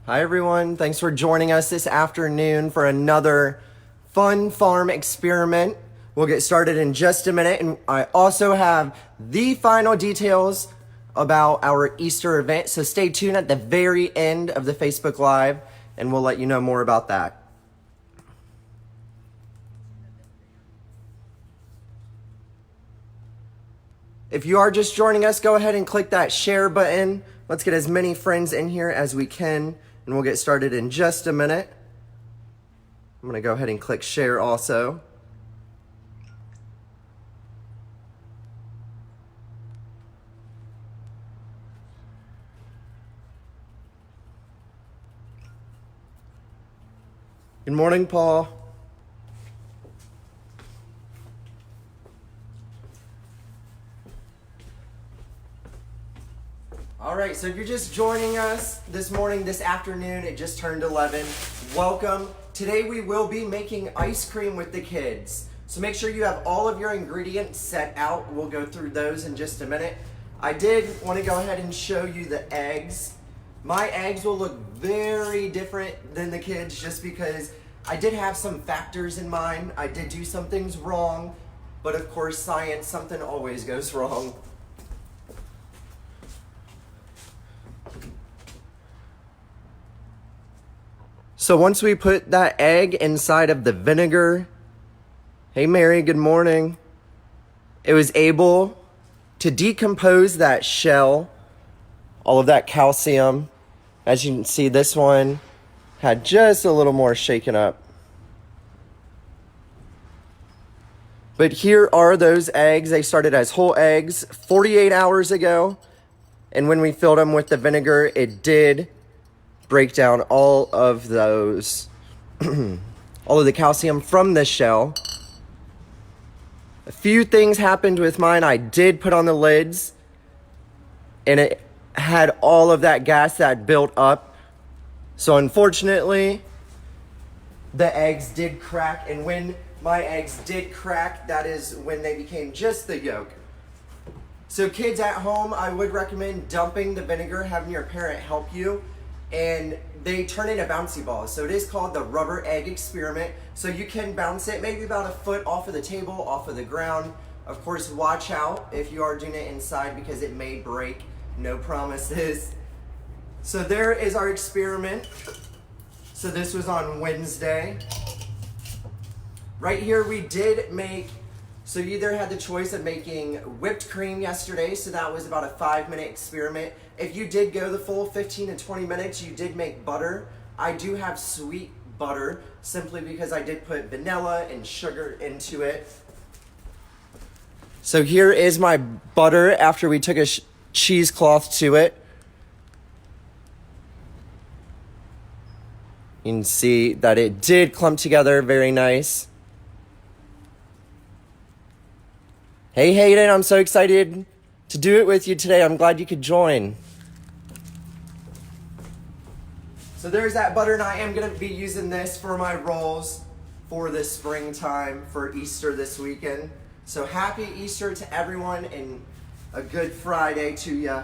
Hi everyone, thanks for joining us this afternoon for another fun farm experiment. We'll get started in just a minute, and I also have the final details about our Easter event, so stay tuned at the very end of the Facebook Live and we'll let you know more about that. If you are just joining us, go ahead and click that share button. Let's get as many friends in here as we can, and we'll get started in just a minute. I'm going to go ahead and click share also. Good morning, Paul. All right, so if you're just joining us this morning, this afternoon, it just turned 11. Welcome. Today we will be making ice cream with the kids. So make sure you have all of your ingredients set out. We'll go through those in just a minute. I did want to go ahead and show you the eggs. My eggs will look very different than the kids just because I did have some factors in mind. I did do some things wrong, but of course, science, something always goes wrong. So once we put that egg inside of the vinegar, hey Mary, good morning. It was able to decompose that shell, all of that calcium. As you can see, this one had just a little more shaken up. But here are those eggs. They started as whole eggs 48 hours ago. And when we filled them with the vinegar, it did break down all of those, all of the calcium from the shell. A few things happened with mine. I did put on the lids, and it had all of that gas that built up. So unfortunately, the eggs did crack, and when my eggs did crack, that is when they became just the yolk. So kids at home, I would recommend dumping the vinegar, having your parent help you, and they turn into bouncy balls. So it is called the rubber egg experiment. So you can bounce it maybe about a foot off of the table, off of the ground. Of course, watch out if you are doing it inside because it may break. No promises. So there is our experiment. So this was on Wednesday. Right here we did make, so you either had the choice of making whipped cream yesterday, so that was about a 5-minute experiment. If you did go the full 15 to 20 minutes, you did make butter. I do have sweet butter, simply because I did put vanilla and sugar into it. So here is my butter after we took a cheesecloth to it. You can see that it did clump together very nice. Hey Hayden, I'm so excited to do it with you today. I'm glad you could join. So there's that butter, and I am going to be using this for my rolls for the springtime for Easter this weekend. So happy Easter to everyone and a good Friday to you.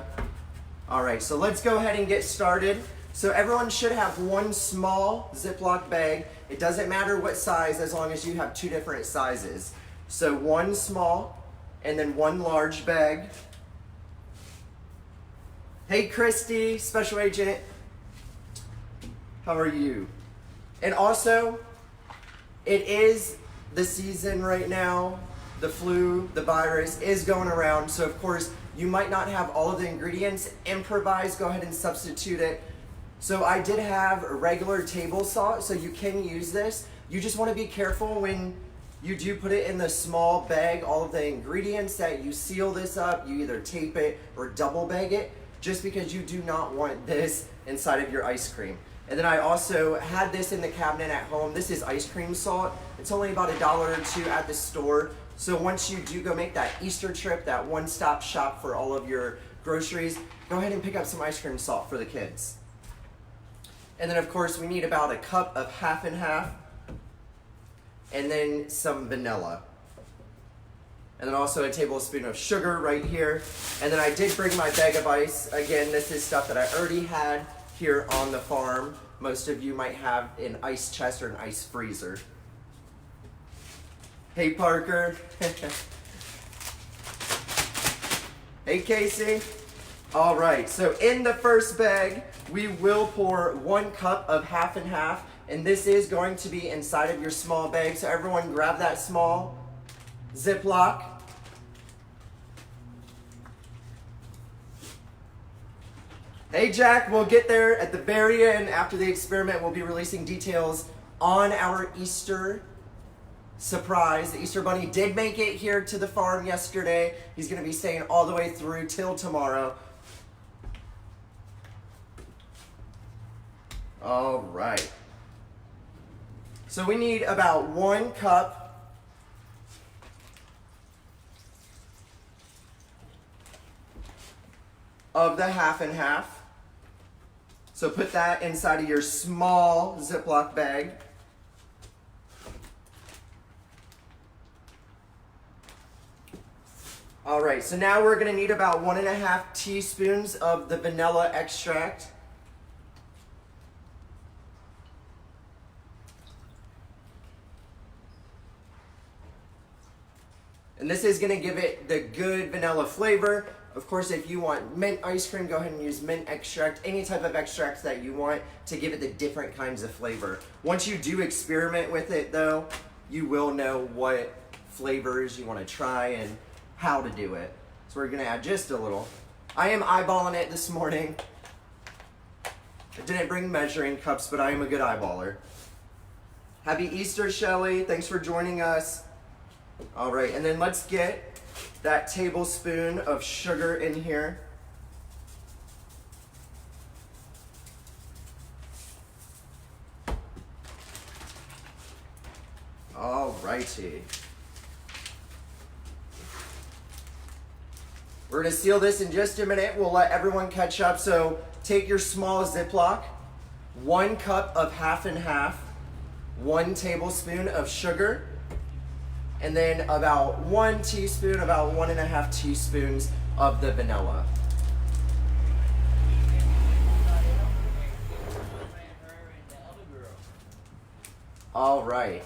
All right, so let's go ahead and get started. So everyone should have one small Ziploc bag. It doesn't matter what size as long as you have 2 different sizes. So one small and then one large bag. Hey Christy, Special Agent. How are you? And also, it is the season right now. The flu, the virus is going around. So of course, you might not have all of the ingredients. Improvise, go ahead and substitute it. So I did have regular table salt, so you can use this. You just want to be careful when you do put it in the small bag, all of the ingredients, that you seal this up, you either tape it or double bag it, just because you do not want this inside of your ice cream. And then I also had this in the cabinet at home. This is ice cream salt. It's only about $1 or $2 at the store. So once you do go make that Easter trip, that one-stop shop for all of your groceries, go ahead and pick up some ice cream salt for the kids. And then of course we need about a cup of half and half, and then some vanilla. And then also a tablespoon of sugar right here. And then I did bring my bag of ice. Again, this is stuff that I already had here on the farm. Most of you might have an ice chest or an ice freezer. Hey, Parker. Hey, Casey. All right, so in the first bag, we will pour 1 cup of half and half, and this is going to be inside of your small bag. So everyone grab that small Ziploc. Hey, Jack, we'll get there at the very end. After the experiment, we'll be releasing details on our Easter surprise. The Easter Bunny did make it here to the farm yesterday. He's going to be staying all the way through till tomorrow. All right. So we need about 1 cup of the half and half. So put that inside of your small Ziploc bag. All right, so now we're gonna need about 1.5 teaspoons of the vanilla extract. And this is gonna give it the good vanilla flavor. Of course, if you want mint ice cream, go ahead and use mint extract, any type of extracts that you want to give it the different kinds of flavor. Once you do experiment with it though, you will know what flavors you wanna try and how to do it. So we're gonna add just a little. I am eyeballing it this morning. I didn't bring measuring cups, but I am a good eyeballer. Happy Easter, Shelly. Thanks for joining us. All right, and then let's get that tablespoon of sugar in here. All righty. We're gonna seal this in just a minute. We'll let everyone catch up. So take your small Ziploc, 1 cup of half and half, 1 tablespoon of sugar, and then about 1 teaspoon, about 1.5 teaspoons of the vanilla. All right.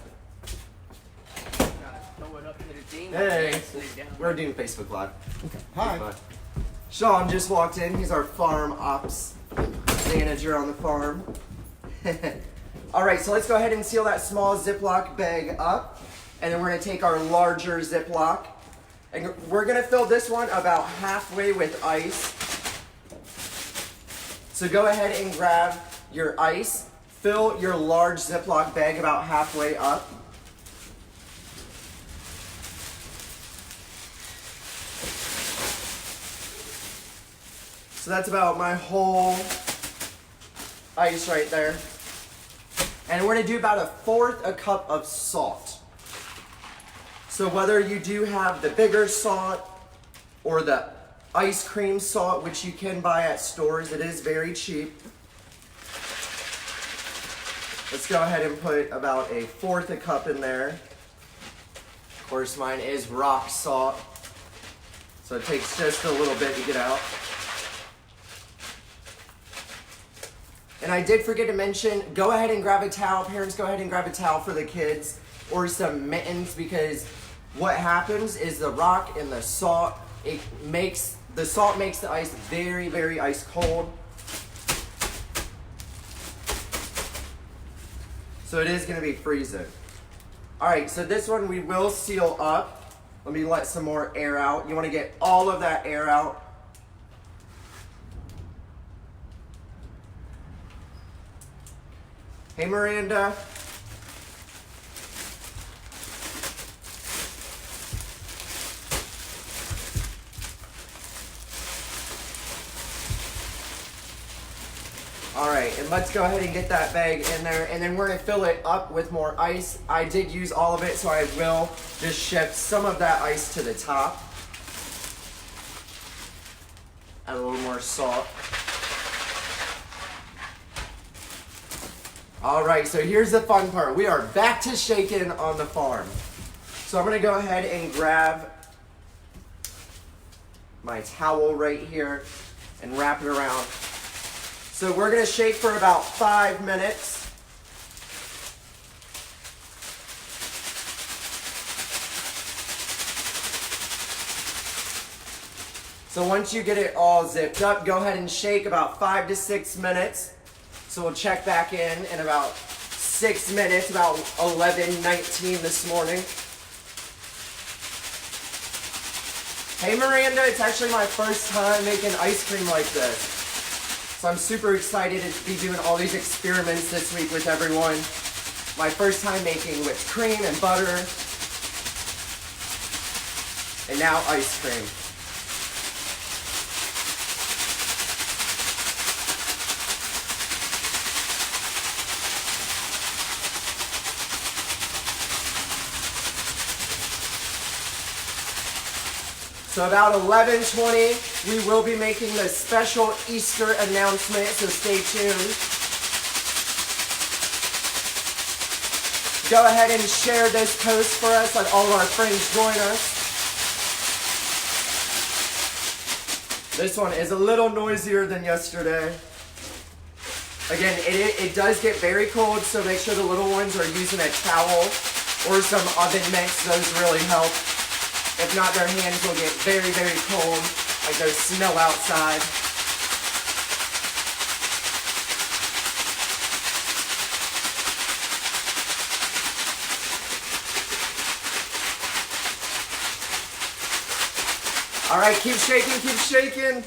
Hey, we're doing Facebook Live. Okay. Hi. Sean just walked in. He's our farm ops manager on the farm. All right, so let's go ahead and seal that small Ziploc bag up. And then we're gonna take our larger Ziploc and we're gonna fill this one about halfway with ice. So go ahead and grab your ice, fill your large Ziploc bag about halfway up. So that's about my whole ice right there. And we're gonna do about 1/4 cup of salt. So whether you do have the bigger salt or the ice cream salt, which you can buy at stores, it is very cheap. Let's go ahead and put about 1/4 cup in there. Of course, mine is rock salt, so it takes just a little bit to get out. And I did forget to mention, go ahead and grab a towel. Parents, go ahead and grab a towel for the kids or some mittens, because what happens is the rock and the salt, the salt makes the ice very, very ice cold. So it is gonna be freezing. All right, so this one we will seal up. Let me let some more air out. You wanna get all of that air out. Hey, Miranda. All right, and let's go ahead and get that bag in there, and then we're gonna fill it up with more ice. I did use all of it, so I will just shift some of that ice to the top. Add a little more salt. All right, so here's the fun part. We are back to shaking on the farm. So I'm gonna go ahead and grab my towel right here and wrap it around. So we're gonna shake for about 5 minutes. So once you get it all zipped up, go ahead and shake about 5 to 6 minutes. So we'll check back in about 6 minutes, about 11:19 this morning. Hey Miranda, it's actually my first time making ice cream like this. So I'm super excited to be doing all these experiments this week with everyone. My first time making whipped cream and butter. And now ice cream. So about 11:20, we will be making the special Easter announcement, so stay tuned. Go ahead and share this post for us, let all of our friends join us. This one is a little noisier than yesterday. Again, it does get very cold, so make sure the little ones are using a towel or some oven mitts. Those really help. If not, their hands will get very, very cold, like there's snow outside. All right, keep shaking, keep shaking.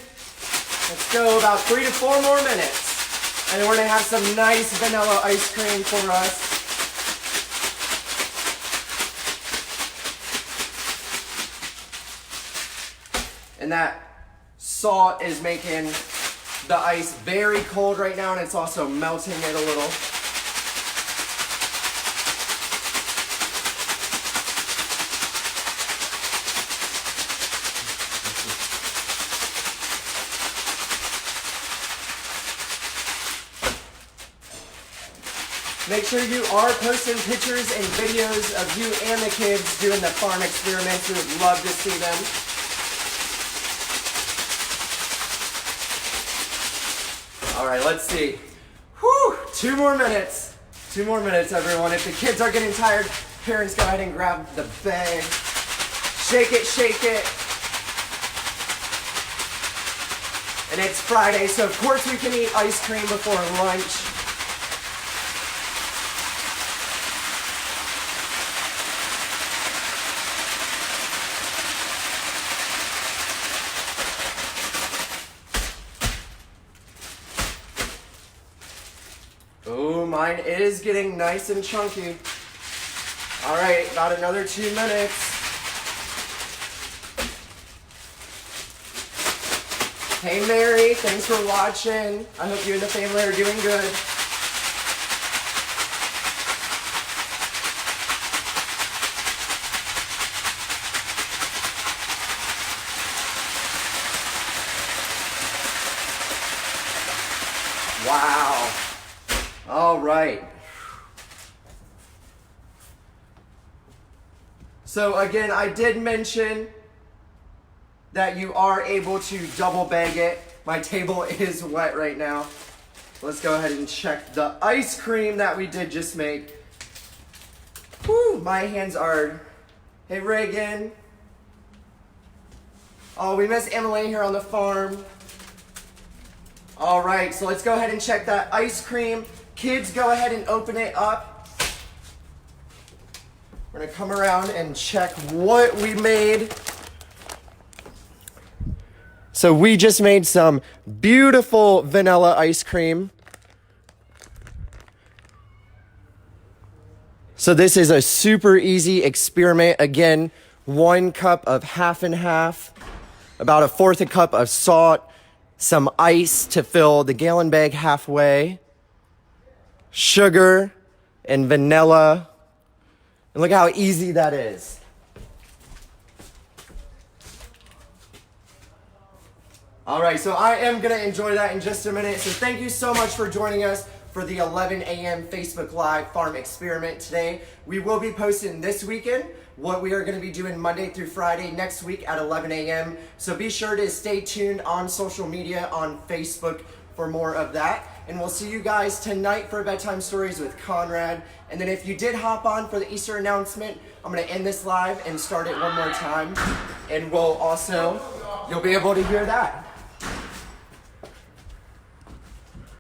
Let's go about 3 to 4 more minutes. And then we're gonna have some nice vanilla ice cream for us. And that salt is making the ice very cold right now, and it's also melting it a little. Make sure you are posting pictures and videos of you and the kids doing the farm experiments. We would love to see them. All right, let's see. Whew, 2 more minutes. 2 more minutes, everyone. If the kids are getting tired, parents go ahead and grab the bag. Shake it, shake it. And it's Friday, so of course we can eat ice cream before lunch. Oh, mine is getting nice and chunky. All right, about another 2 minutes. Hey Mary, thanks for watching. I hope you and the family are doing good. Wow. All right. So again, I did mention that you are able to double bag it. My table is wet right now. Let's go ahead and check the ice cream that we did just make. Whew, my hands are... Hey Reagan. Oh, we miss Emily here on the farm. All right, so let's go ahead and check that ice cream. Kids, go ahead and open it up. We're gonna come around and check what we made. So we just made some beautiful vanilla ice cream. So this is a super easy experiment. Again, 1 cup of half and half, about 1/4 cup of salt, some ice to fill the gallon bag halfway, sugar and vanilla. And look how easy that is. All right, so I am gonna enjoy that in just a minute. So thank you so much for joining us for the 11 a.m. Facebook Live Farm Experiment today. We will be posting this weekend what we are going to be doing Monday through Friday next week at 11 a.m. So be sure to stay tuned on social media, on Facebook for more of that. And we'll see you guys tonight for Bedtime Stories with Conrad. And then if you did hop on for the Easter announcement, I'm gonna end this live and start it one more time. And you'll be able to hear that.